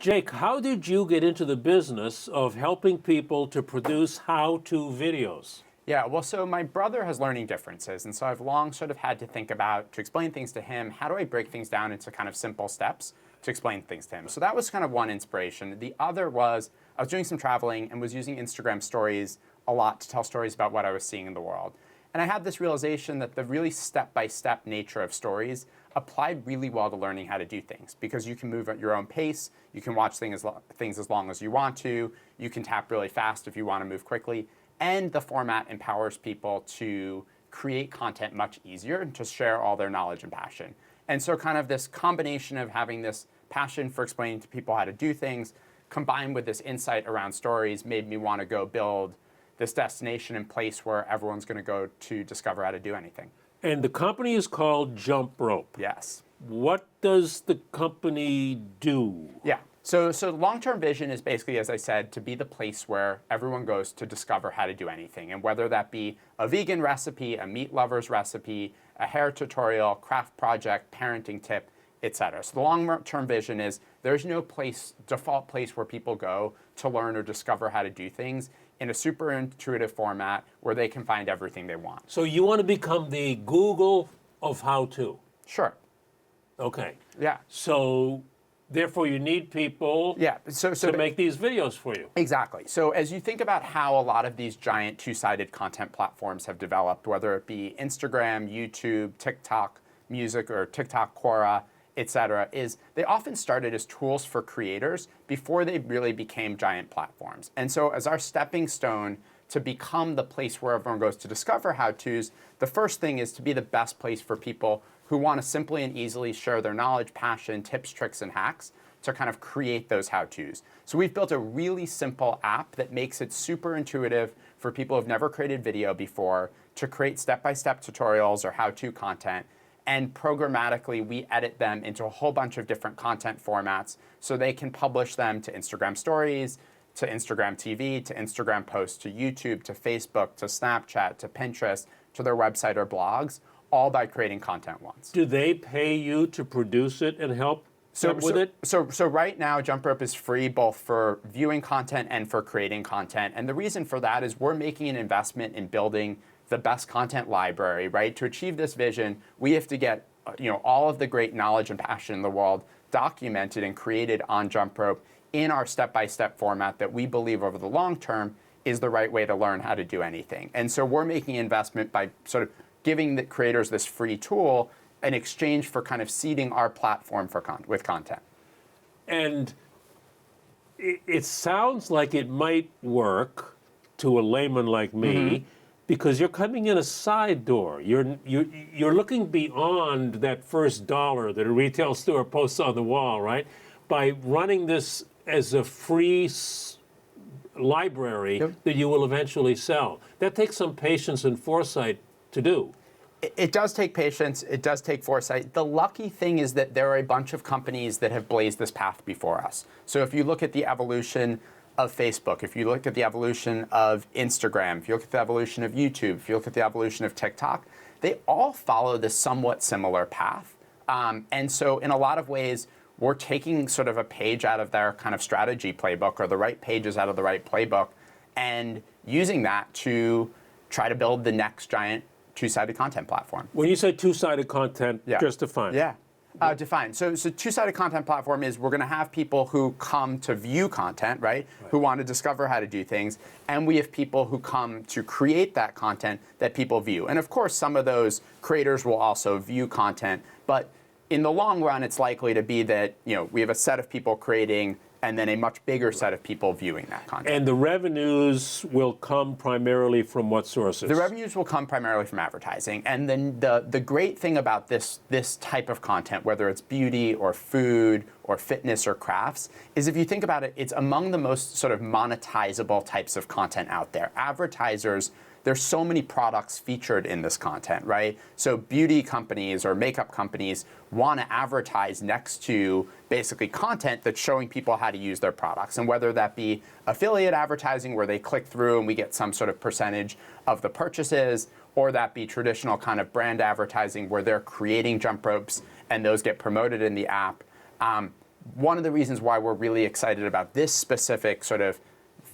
Jake, how did you get into the business of helping people to produce how-to videos? Yeah, well, so my brother has learning differences, and so I've long sort of had to think about, to explain things to him, how do I break things down into kind of simple steps to explain things to him? So that was kind of one inspiration. The other was I was doing some traveling and was using Instagram stories a lot to tell stories about what I was seeing in the world. And I had this realization that the really step-by-step nature of stories applied really well to learning how to do things, because you can move at your own pace, you can watch things as long as you want to, you can tap really fast if you want to move quickly, and the format empowers people to create content much easier and to share all their knowledge and passion. And so kind of this combination of having this passion for explaining to people how to do things, combined with this insight around stories, made me want to go build this destination and place where everyone's going to go to discover how to do anything. And the company is called Jump Rope. Yes. What does the company do? Yeah. So the long-term vision is basically, as I said, to be the place where everyone goes to discover how to do anything. And whether that be a vegan recipe, a meat lover's recipe, a hair tutorial, craft project, parenting tip, etc. So the long-term vision is there's no default place where people go to learn or discover how to do things in a super intuitive format where they can find everything they want. So you want to become the Google of how-to? Sure. Okay. Yeah. So therefore you need people to make these videos for you. Exactly. So as you think about how a lot of these giant two-sided content platforms have developed, whether it be Instagram, YouTube, TikTok, Music, or TikTok, Quora, etc., is they often started as tools for creators before they really became giant platforms. And so as our stepping stone to become the place where everyone goes to discover how-tos, the first thing is to be the best place for people who want to simply and easily share their knowledge, passion, tips, tricks, and hacks to kind of create those how-tos. So we've built a really simple app that makes it super intuitive for people who've never created video before to create step-by-step tutorials or how-to content. And programmatically, we edit them into a whole bunch of different content formats so they can publish them to Instagram stories, to Instagram TV, to Instagram posts, to YouTube, to Facebook, to Snapchat, to Pinterest, to their website or blogs, all by creating content once. Do they pay you to produce it and help with it? So right now, Jump Rope is free both for viewing content and for creating content. And the reason for that is we're making an investment in building the best content library, right? To achieve this vision, we have to get all of the great knowledge and passion in the world documented and created on Jump Rope in our step-by-step format that we believe over the long term is the right way to learn how to do anything. And so we're making an investment by sort of giving the creators this free tool in exchange for kind of seeding our platform with content. And it sounds like it might work to a layman like me, because you're coming in a side door. You're looking beyond that first dollar that a retail store posts on the wall, right? By running this as a free library that you will eventually sell. That takes some patience and foresight to do. It does take patience. It does take foresight. The lucky thing is that there are a bunch of companies that have blazed this path before us. So if you look at the evolution of Facebook, if you look at the evolution of Instagram, if you look at the evolution of YouTube, if you look at the evolution of TikTok, they all follow this somewhat similar path. And so in a lot of ways, we're taking sort of a page out of their kind of strategy playbook, or the right pages out of the right playbook, and using that to try to build the next giant two-sided content platform. When you say two-sided content, just define. Define. So two-sided content platform is we're going to have people who come to view content, right? Who want to discover how to do things. And we have people who come to create that content that people view. And of course, some of those creators will also view content. But in the long run, it's likely to be that we have a set of people creating and then a much bigger set of people viewing that content. And the revenues will come primarily from what sources? The revenues will come primarily from advertising. And then the great thing about this type of content, whether it's beauty or food or fitness or crafts, is if you think about it, it's among the most sort of monetizable types of content out there. Advertisers, there's so many products featured in this content, right? So beauty companies or makeup companies want to advertise next to basically content that's showing people how to use their products. And whether that be affiliate advertising where they click through and we get some sort of percentage of the purchases, or that be traditional kind of brand advertising where they're creating jump ropes and those get promoted in the app. one of the reasons why we're really excited about this specific sort of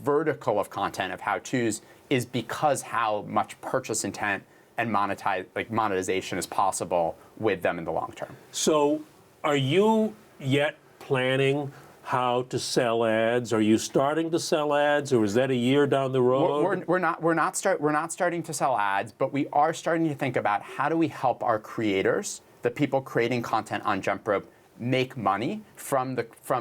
vertical of content of how-tos is because how much purchase intent and monetization is possible with them in the long term. So are you yet planning how to sell ads? Are you starting to sell ads, or is that a year down the road? We're not starting to sell ads, but we are starting to think about how do we help our creators, the people creating content on JumpRope, make money from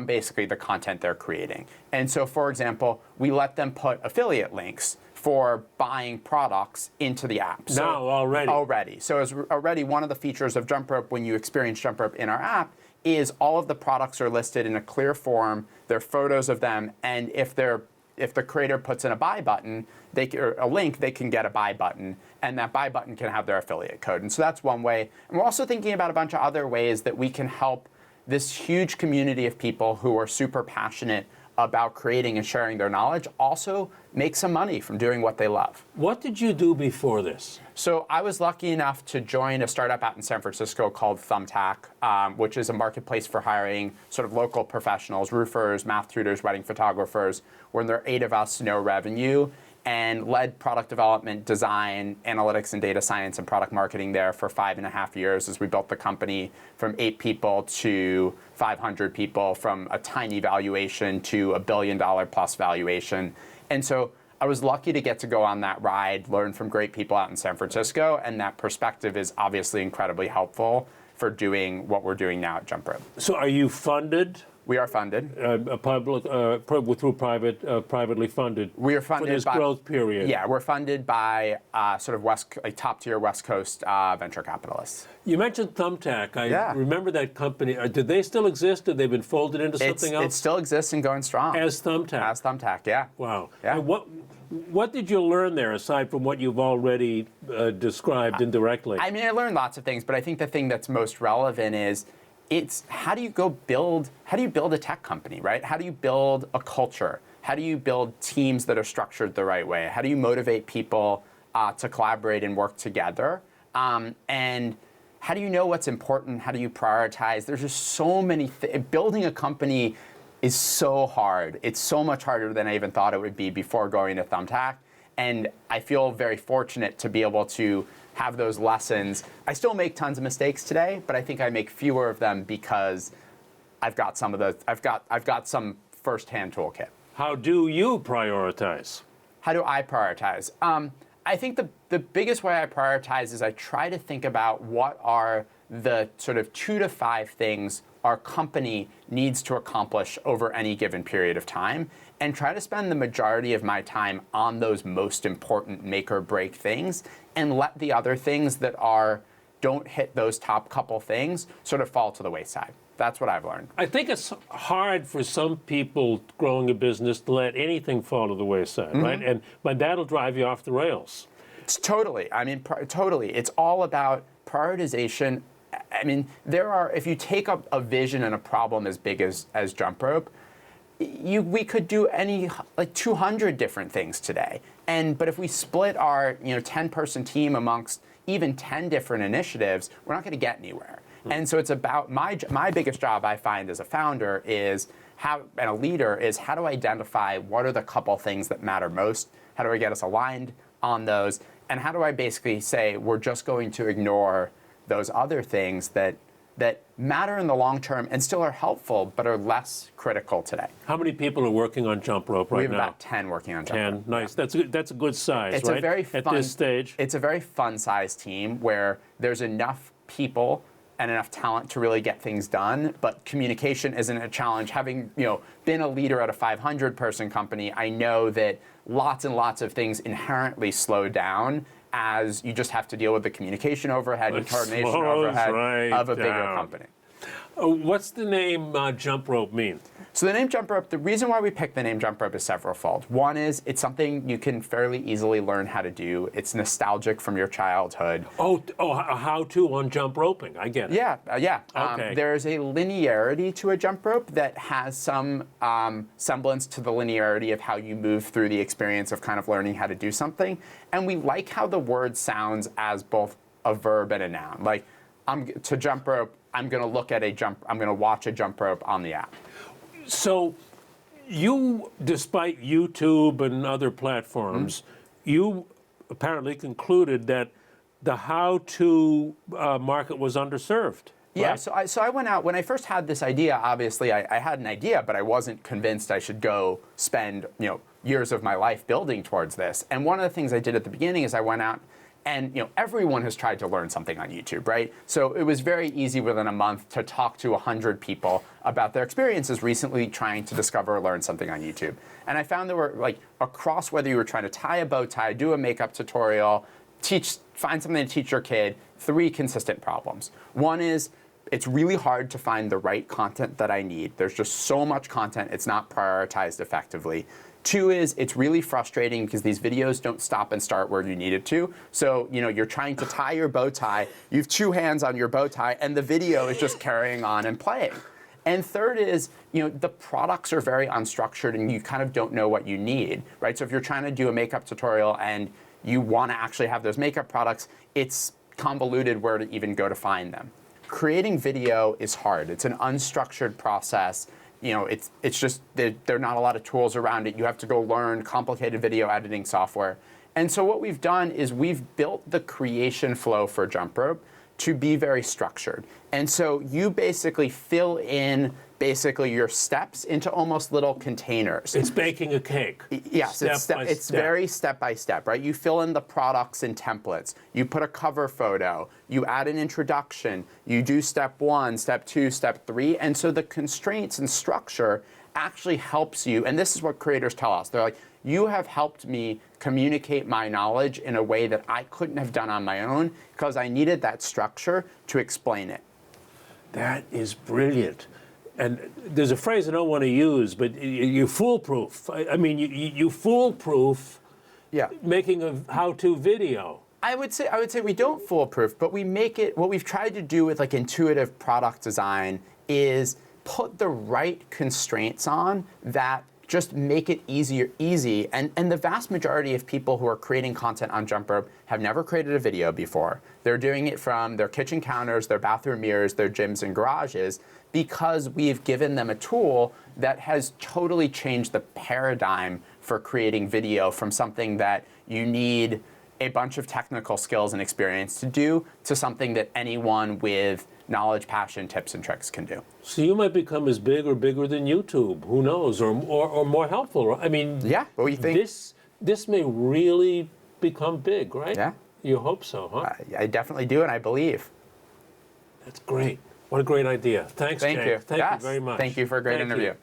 basically the content they're creating. And so, for example, we let them put affiliate links for buying products into the app. So, already. So already one of the features of JumpRope when you experience JumpRope in our app is all of the products are listed in a clear form. There are photos of them, and if the creator puts in a buy button, or a link, they can get a buy button, and that buy button can have their affiliate code. And so that's one way. And we're also thinking about a bunch of other ways that we can help this huge community of people who are super passionate about creating and sharing their knowledge also make some money from doing what they love. What did you do before this? So I was lucky enough to join a startup out in San Francisco called Thumbtack, which is a marketplace for hiring sort of local professionals, roofers, math tutors, wedding photographers. When there are 8 of us, no revenue, and led product development, design, analytics, and data science and product marketing there for 5.5 years as we built the company from 8 people to 500 people, from a tiny valuation to $1 billion plus valuation. And so I was lucky to get to go on that ride, learn from great people out in San Francisco, and that perspective is obviously incredibly helpful for doing what we're doing now at JumpRope. So are you funded? We are funded. Through privately funded. We are funded for this growth period. Yeah, we're funded by sort of top-tier West Coast venture capitalists. You mentioned Thumbtack. I remember that company. Did they still exist? Have they been folded into something else? It still exists and going strong. As Thumbtack? As Thumbtack, yeah. Wow. Yeah. And what did you learn there, aside from what you've already described indirectly? I mean, I learned lots of things, but I think the thing that's most relevant is it's how do you build a tech company, right? How do you build a culture? How do you build teams that are structured the right way? How do you motivate people to collaborate and work together? And how do you know what's important? How do you prioritize? There's just so many building a company is so hard. It's so much harder than I even thought it would be before going to Thumbtack. And I feel very fortunate to be able to have those lessons. I still make tons of mistakes today, but I think I make fewer of them because I've got some firsthand toolkit. How do you prioritize? How do I prioritize? I think the biggest way I prioritize is I try to think about what are the sort of 2 to 5 things our company needs to accomplish over any given period of time, and try to spend the majority of my time on those most important make or break things, and let the other things that don't hit those top couple things sort of fall to the wayside. That's what I've learned. I think it's hard for some people growing a business to let anything fall to the wayside, right? But that'll drive you off the rails. Totally. I mean, totally. It's all about prioritization. I mean, if you take a vision and a problem as big as JumpRope, we could do 200 different things today. But if we split our 10-person team amongst even 10 different initiatives, we're not going to get anywhere. And so it's about my biggest job I find as a founder and a leader is how to identify what are the couple things that matter most, how do I get us aligned on those, and how do I basically say we're just going to ignore those other things that matter in the long term and still are helpful but are less critical today. How many people are working on JumpRope right now? We have about 10 working on JumpRope. 10, nice. Yeah. That's a good size, it's right? A very fun, at this stage. It's a very fun-sized team where there's enough people and enough talent to really get things done, but communication isn't a challenge. Having been a leader at a 500-person company, I know that lots and lots of things inherently slow down as you just have to deal with the communication overhead and coordination overhead of a bigger company. What's the name JumpRope mean? So the name JumpRope, the reason why we picked the name JumpRope is severalfold. One is it's something you can fairly easily learn how to do. It's nostalgic from your childhood. How to on jump roping. I get it. Yeah. Okay. There's a linearity to a jump rope that has some semblance to the linearity of how you move through the experience of kind of learning how to do something. And we like how the word sounds as both a verb and a noun. Like, to jump rope, I'm going to look at I'm going to watch a jump rope on the app. So you, despite YouTube and other platforms, you apparently concluded that the how-to market was underserved. Yeah, right? so I went out, when I first had this idea, obviously I had an idea, but I wasn't convinced I should go spend years of my life building towards this. And one of the things I did at the beginning is I went out and everyone has tried to learn something on YouTube, right? So it was very easy within a month to talk to 100 people about their experiences recently trying to discover or learn something on YouTube. And I found there were, like, across whether you were trying to tie a bow tie, do a makeup tutorial, find something to teach your kid, 3 consistent problems. One is, it's really hard to find the right content that I need. There's just so much content, it's not prioritized effectively. 2 is, it's really frustrating because these videos don't stop and start where you need it to. So, you're trying to tie your bow tie, you have 2 hands on your bow tie, and the video is just carrying on and playing. And 3rd is, the products are very unstructured and you kind of don't know what you need, right? So if you're trying to do a makeup tutorial and you want to actually have those makeup products, it's convoluted where to even go to find them. Creating video is hard. It's an unstructured process. It's just there are not a lot of tools around it. You have to go learn complicated video editing software. And so what we've done is we've built the creation flow for Jump Rope to be very structured. And so you basically fill in your steps into almost little containers. It's baking a cake. Yes, it's very step by step, right? You fill in the products and templates. You put a cover photo. You add an introduction. You do step 1, step 2, step 3. And so the constraints and structure actually helps you. And this is what creators tell us. They're like, you have helped me communicate my knowledge in a way that I couldn't have done on my own because I needed that structure to explain it. That is brilliant. And there's a phrase I don't want to use, but you're foolproof. I mean, you foolproof making a how-to video. I would say we don't foolproof, but we make it, what we've tried to do with like intuitive product design is put the right constraints on that just make it easy. And the vast majority of people who are creating content on Jump Rope have never created a video before. They're doing it from their kitchen counters, their bathroom mirrors, their gyms and garages, because we've given them a tool that has totally changed the paradigm for creating video from something that you need a bunch of technical skills and experience to do to something that anyone with knowledge, passion, tips, and tricks can do. So you might become as big or bigger than YouTube. Who knows? Or more helpful. I mean, yeah, but we think this may really become big, right? Yeah. You hope so, huh? I definitely do, and I believe. That's great. What a great idea. Thanks, Thank Jay. you. Thank you very much. Thank you for a great interview.